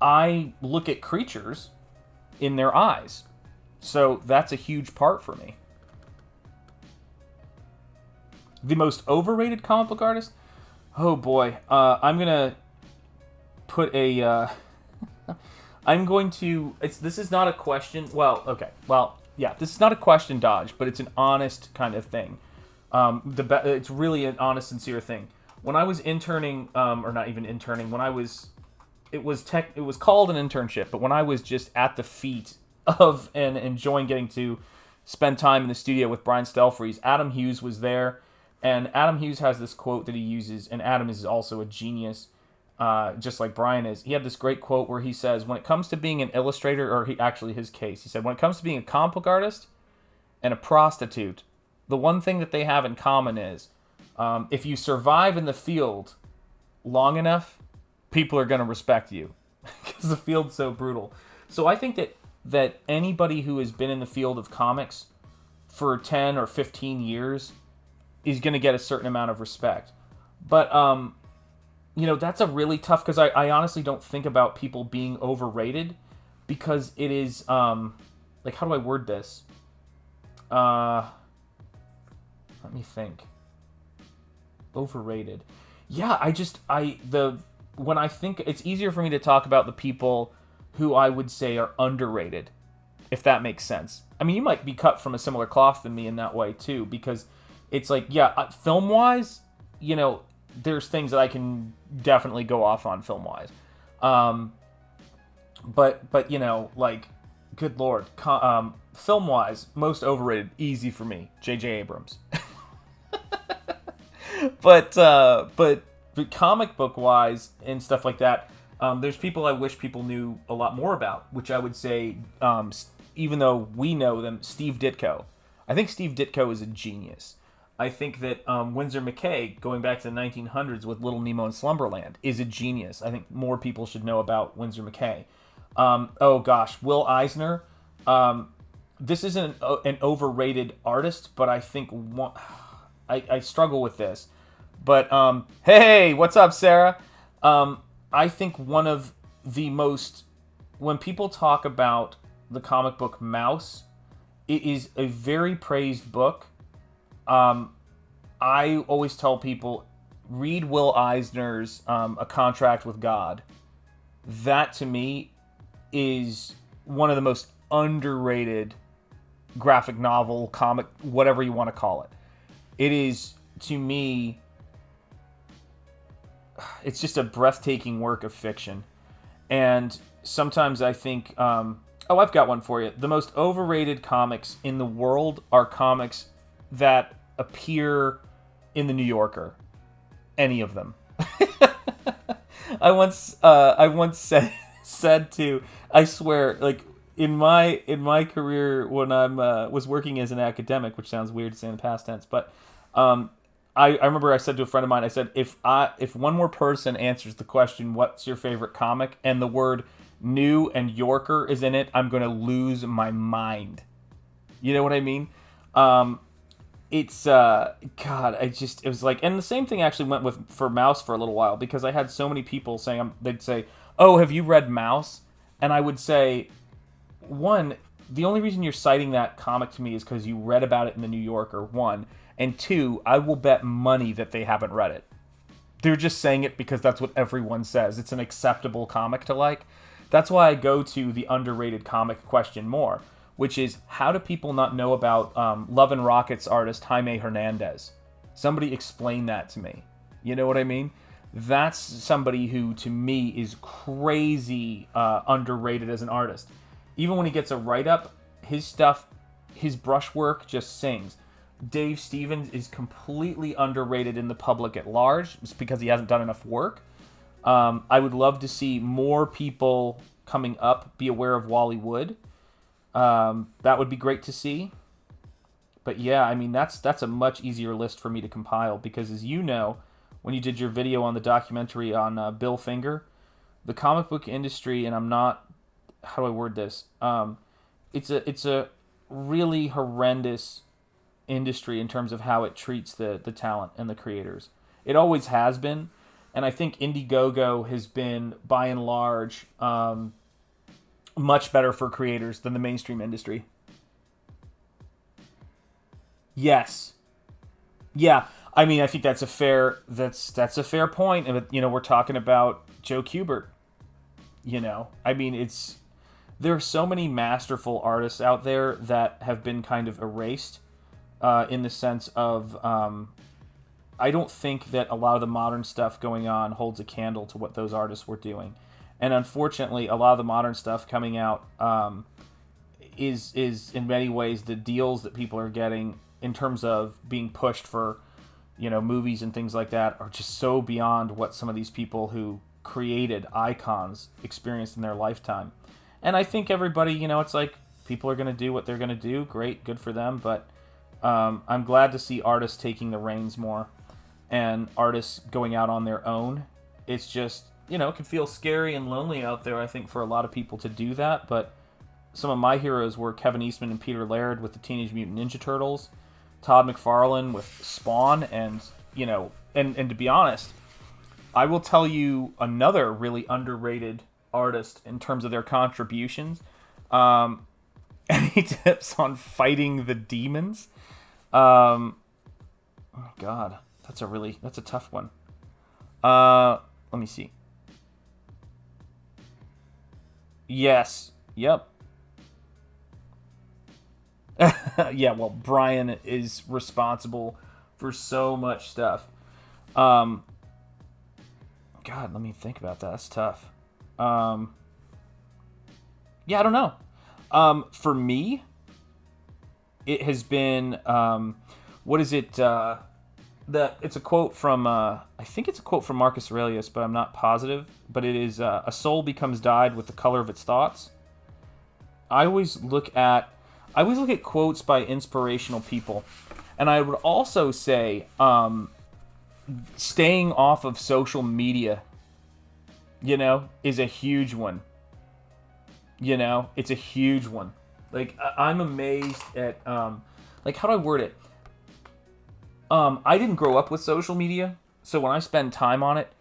I look at creatures in their eyes. So that's a huge part for me. The most overrated comic book artist? Oh boy. I'm going to put a... this is not a question. Well, okay. Well, yeah, this is not a question dodge, but it's an honest kind of thing. It's really an honest, sincere thing. When I was interning, or not even interning, it was called an internship, but when I was just at the feet of and enjoying getting to spend time in the studio with Brian Stelfreeze, Adam Hughes was there, and Adam Hughes has this quote that he uses, and Adam is also a genius. Just like Brian is. He had this great quote where he says, when it comes to being an illustrator, or his case, he said, when it comes to being a comic book artist and a prostitute, the one thing that they have in common is, if you survive in the field long enough, people are going to respect you, because the field's so brutal. So I think that anybody who has been in the field of comics for 10 or 15 years is going to get a certain amount of respect. But, that's a really tough, because I honestly don't think about people being overrated, because it is, how do I word this? Let me think. Overrated. Yeah, when I think, it's easier for me to talk about the people who I would say are underrated, if that makes sense. I mean, you might be cut from a similar cloth than me in that way, too, because it's like, yeah, film-wise, there's things that I can definitely go off on film-wise. But good Lord, film-wise, most overrated, easy for me, J.J. Abrams. but comic book-wise and stuff like that, there's people I wish people knew a lot more about, which I would say, even though we know them, Steve Ditko. I think Steve Ditko is a genius. I think that Winsor McCay, going back to the 1900s with Little Nemo and Slumberland, is a genius. I think more people should know about Winsor McCay. Will Eisner. This isn't an overrated artist, but I think I struggle with this. But, hey, what's up, Sarah? I think one of the most... When people talk about the comic book Mouse, it is a very praised book. I always tell people, read Will Eisner's A Contract with God. That, to me, is one of the most underrated graphic novel, comic, whatever you want to call it. It is, to me, it's just a breathtaking work of fiction. And sometimes I think, I've got one for you. The most overrated comics in the world are comics that appear in the New Yorker. Any of them. I once said to, I swear, like in my career when I was working as an academic, which sounds weird to say in the past tense, but I remember I said to a friend of mine, I said, if one more person answers the question, what's your favorite comic, and the word New and Yorker is in it, I'm going to lose my mind. You know what I mean? It's it was like, and the same thing actually went for Mouse for a little while, because I had so many people saying, they'd say, oh, have you read Mouse? And I would say, one, the only reason you're citing that comic to me is because you read about it in the New Yorker, one, and two, I will bet money that they haven't read it. They're just saying it because that's what everyone says. It's an acceptable comic to like. That's why I go to the underrated comic question more, which is, how do people not know about Love and Rockets artist Jaime Hernandez? Somebody explain that to me. You know what I mean? That's somebody who, to me, is crazy underrated as an artist. Even when he gets a write-up, his stuff, his brushwork just sings. Dave Stevens is completely underrated in the public at large, just because he hasn't done enough work. I would love to see more people coming up be aware of Wally Wood. That would be great to see. But yeah, I mean, that's a much easier list for me to compile, because as you know, when you did your video on the documentary on Bill Finger, the comic book industry, and I'm not, how do I word this? It's a really horrendous industry in terms of how it treats the talent and the creators. It always has been, and I think Indiegogo has been, by and large, much better for creators than the mainstream industry. Yes. Yeah. I mean, I think that's a fair point. And we're talking about Joe Kubert. I mean, there are so many masterful artists out there that have been kind of erased, in the sense of, I don't think that a lot of the modern stuff going on holds a candle to what those artists were doing. And unfortunately, a lot of the modern stuff coming out is in many ways the deals that people are getting in terms of being pushed for, movies and things like that are just so beyond what some of these people who created icons experienced in their lifetime. And I think everybody, it's like people are going to do what they're going to do. Great, good for them. But I'm glad to see artists taking the reins more and artists going out on their own. It's just, it can feel scary and lonely out there, I think, for a lot of people to do that. But some of my heroes were Kevin Eastman and Peter Laird with the Teenage Mutant Ninja Turtles, Todd McFarlane with Spawn, and, and to be honest, I will tell you another really underrated artist in terms of their contributions. Any tips on fighting the demons? Oh God, that's a tough one. Let me see. Yes. Yep. Yeah, well, Brian is responsible for so much stuff. God, let me think about that. That's tough. Yeah, I don't know. For me, it has been, what is it? It's a quote from, I think it's a quote from Marcus Aurelius, but I'm not positive. But it is, a soul becomes dyed with the color of its thoughts. I always look at quotes by inspirational people. And I would also say, staying off of social media, is a huge one. It's a huge one. Like, I'm amazed at, how do I word it? I didn't grow up with social media, so when I spend time on it,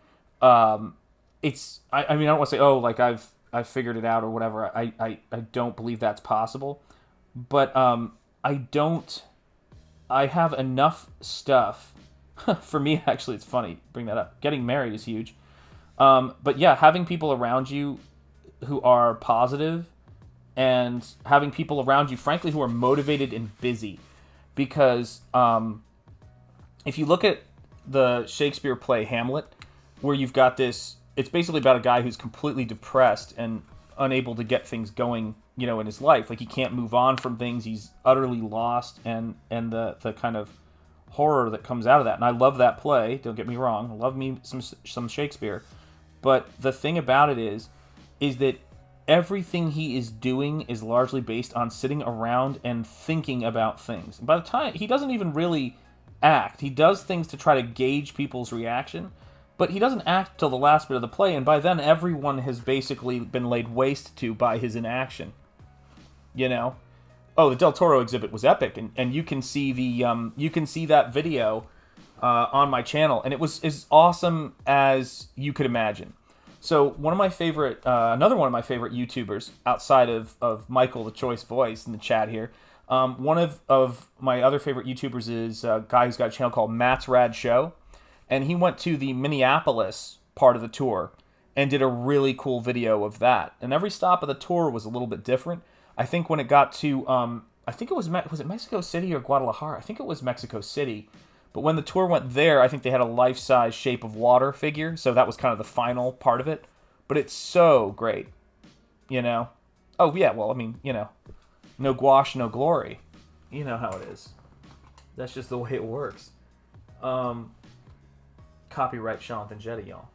it's, I mean, I don't want to say, oh, like I've figured it out or whatever. I don't believe that's possible, but, I have enough stuff. For me, actually, it's funny, bring that up. Getting married is huge. But yeah, having people around you who are positive and having people around you, frankly, who are motivated and busy. Because if you look at the Shakespeare play Hamlet, where you've got this, it's basically about a guy who's completely depressed and unable to get things going, in his life. Like, he can't move on from things. He's utterly lost, and the kind of horror that comes out of that. And I love that play, don't get me wrong. I love me some Shakespeare. But the thing about it is that everything he is doing is largely based on sitting around and thinking about things. And by the time, he doesn't even really act. He does things to try to gauge people's reaction, but he doesn't act till the last bit of the play, and by then everyone has basically been laid waste to by his inaction. Oh, the Del Toro exhibit was epic, and you can see that video on my channel, and it was as awesome as you could imagine. So another one of my favorite YouTubers outside of Michael, the Choice Voice, in the chat here. One of my other favorite YouTubers is a guy who's got a channel called Matt's Rad Show, and he went to the Minneapolis part of the tour and did a really cool video of that. And every stop of the tour was a little bit different. I think when it got to, I think it was it Mexico City or Guadalajara? I think it was Mexico City. But when the tour went there, I think they had a life-size Shape of Water figure, so that was kind of the final part of it. But it's so great, Oh yeah, well, I mean, no gouache, no glory. You know how it is. That's just the way it works. Um, Copyright Shanth Enjeti, y'all.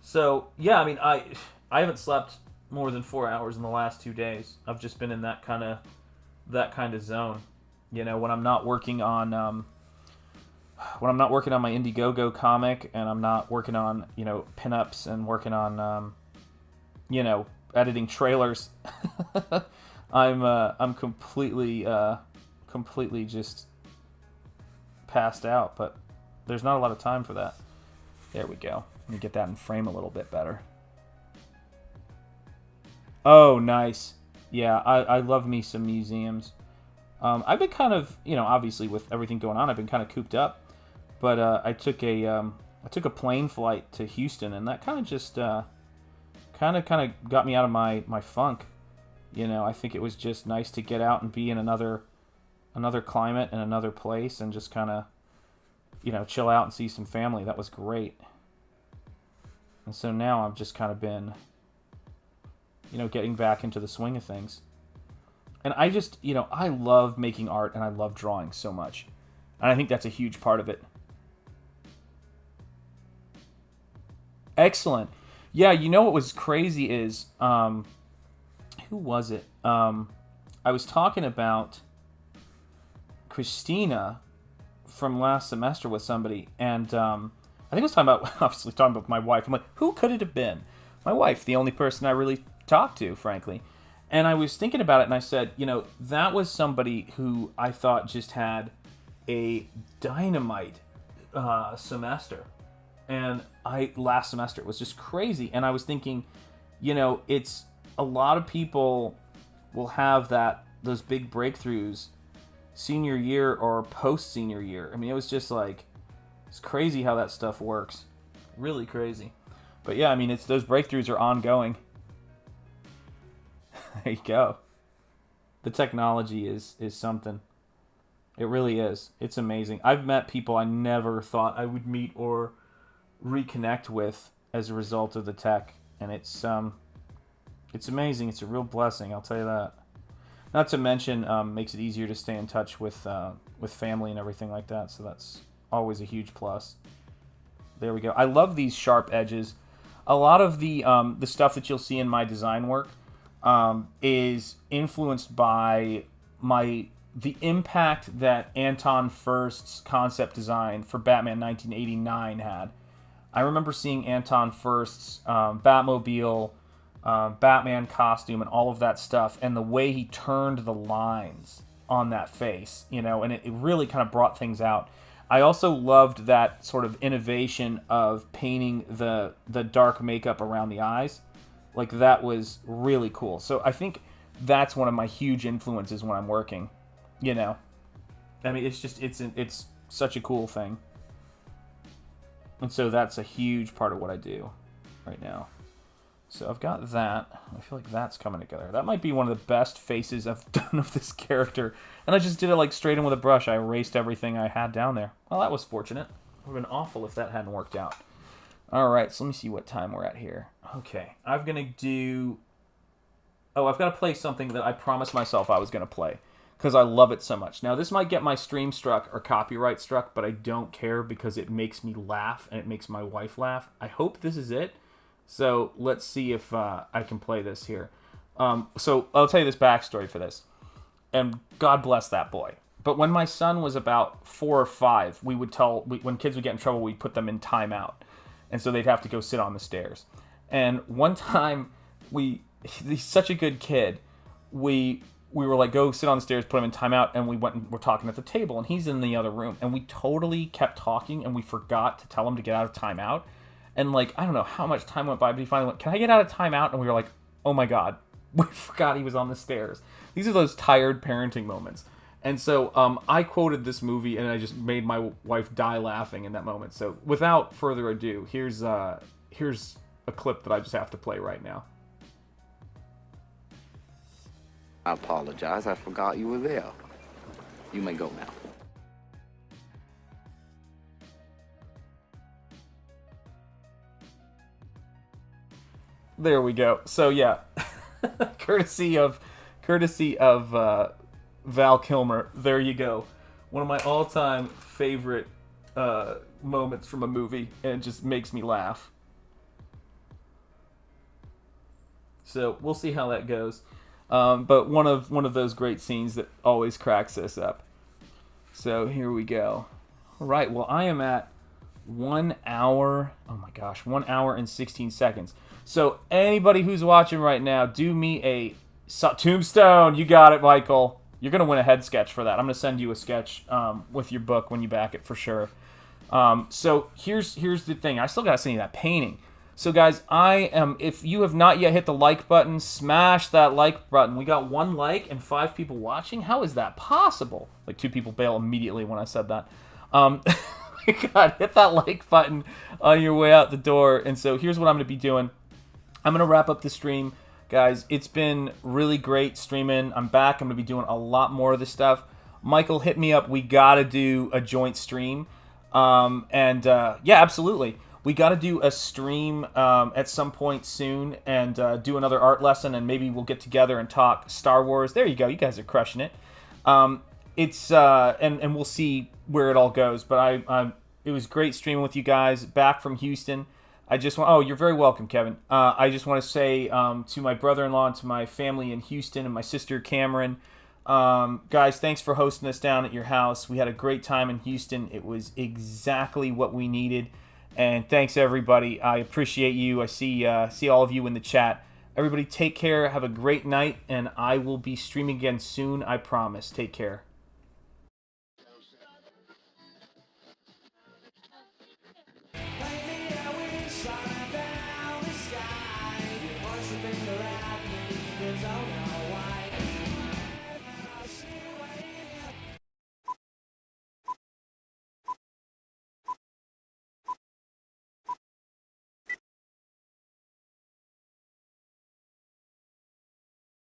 So yeah, I mean, I haven't slept more than 4 hours in the last 2 days. I've just been in that kind of zone. When I'm not working on my Indiegogo comic, and I'm not working on pinups and working on editing trailers. I'm completely just passed out. But there's not a lot of time for that. There we go. Let me get that in frame a little bit better. Oh, nice. Yeah, I love me some museums. I've been kind of, obviously with everything going on, I've been kind of cooped up. But I took a plane flight to Houston, and that kind of just kind of got me out of my funk. I think it was just nice to get out and be in another climate and another place, and just kind of chill out and see some family. That was great. And so now I've just kind of been getting back into the swing of things. And I just, I love making art and I love drawing so much. And I think that's a huge part of it. Excellent. Yeah, what was crazy is, who was it? I was talking about Christina from last semester with somebody, and I think I was obviously talking about my wife. I'm like, who could it have been? My wife, the only person I really talked to, frankly. And I was thinking about it, and I said, that was somebody who I thought just had a dynamite semester. And last semester, it was just crazy. And I was thinking, it's a lot of people will have those big breakthroughs senior year or post senior year. I mean, it was just like, it's crazy how that stuff works. Really crazy. But yeah, I mean, those breakthroughs are ongoing. There you go. The technology is something. It really is. It's amazing. I've met people I never thought I would meet or reconnect with as a result of the tech, and it's amazing. It's a real blessing, I'll tell you that. Not to mention, makes it easier to stay in touch with family and everything like that. So that's always a huge plus. There we go. I love these sharp edges. A lot of the stuff that you'll see in my design work is influenced by the impact that Anton Furst's concept design for Batman 1989 had. I remember seeing Anton Furst's Batmobile, Batman costume, and all of that stuff, and the way he turned the lines on that face, and it really kind of brought things out. I also loved that sort of innovation of painting the dark makeup around the eyes. Like, that was really cool. So I think that's one of my huge influences when I'm working. I mean, it's such a cool thing. And so that's a huge part of what I do right now. So I've got that. I feel like that's coming together. That might be one of the best faces I've done of this character. And I just did it like straight in with a brush. I erased everything I had down there. Well, that was fortunate. It would have been awful if that hadn't worked out. All right, so let me see what time we're at here. Okay, I'm going to do... Oh, I've got to play something that I promised myself I was going to play, because I love it so much. Now, this might get my stream struck or copyright struck, but I don't care because it makes me laugh and it makes my wife laugh. I hope this is it. So let's see if I can play this here. So I'll tell you this backstory for this. And God bless that boy. But when my son was about 4 or 5, when kids would get in trouble, we'd put them in timeout. And so they'd have to go sit on the stairs. And one time, he's such a good kid, we were like, go sit on the stairs, put him in timeout, and we went and we're talking at the table, and he's in the other room. And we totally kept talking, and we forgot to tell him to get out of timeout. And like, I don't know how much time went by, but he finally went, can I get out of timeout? And we were like, oh my God, we forgot he was on the stairs. These are those tired parenting moments. And so I quoted this movie, and I just made my wife die laughing in that moment. So without further ado, here's a clip that I just have to play right now. I apologize. I forgot you were there. You may go now. There we go. So yeah, courtesy of Val Kilmer. There you go. One of my all-time favorite moments from a movie, and it just makes me laugh. So we'll see how that goes. But one of those great scenes that always cracks us up. So here we go. All right. Well, I am at 1 hour. Oh my gosh, 1 hour and 16 seconds. So anybody who's watching right now, do me a tombstone. You got it, Michael. You're gonna win a head sketch for that. I'm gonna send you a sketch with your book when you back it for sure. So here's the thing. I still gotta send you that painting. So guys, if you have not yet hit the like button, smash that like button. We got 1 like and 5 people watching. How is that possible? Like 2 people bail immediately when I said that. God, hit that like button on your way out the door. And so here's what I'm going to be doing. I'm going to wrap up the stream. Guys, it's been really great streaming. I'm back. I'm going to be doing a lot more of this stuff. Michael, hit me up. We got to do a joint stream. Yeah, absolutely. We got to do a stream at some point soon and do another art lesson, and maybe we'll get together and talk Star Wars. There you go. You guys are crushing it. And we'll see where it all goes. But it was great streaming with you guys back from Houston. You're very welcome, Kevin. I just want to say to my brother-in-law and to my family in Houston and my sister Cameron, guys, thanks for hosting us down at your house. We had a great time in Houston. It was exactly what we needed. And thanks, everybody. I appreciate you. I see all of you in the chat. Everybody take care. Have a great night. And I will be streaming again soon. I promise. Take care.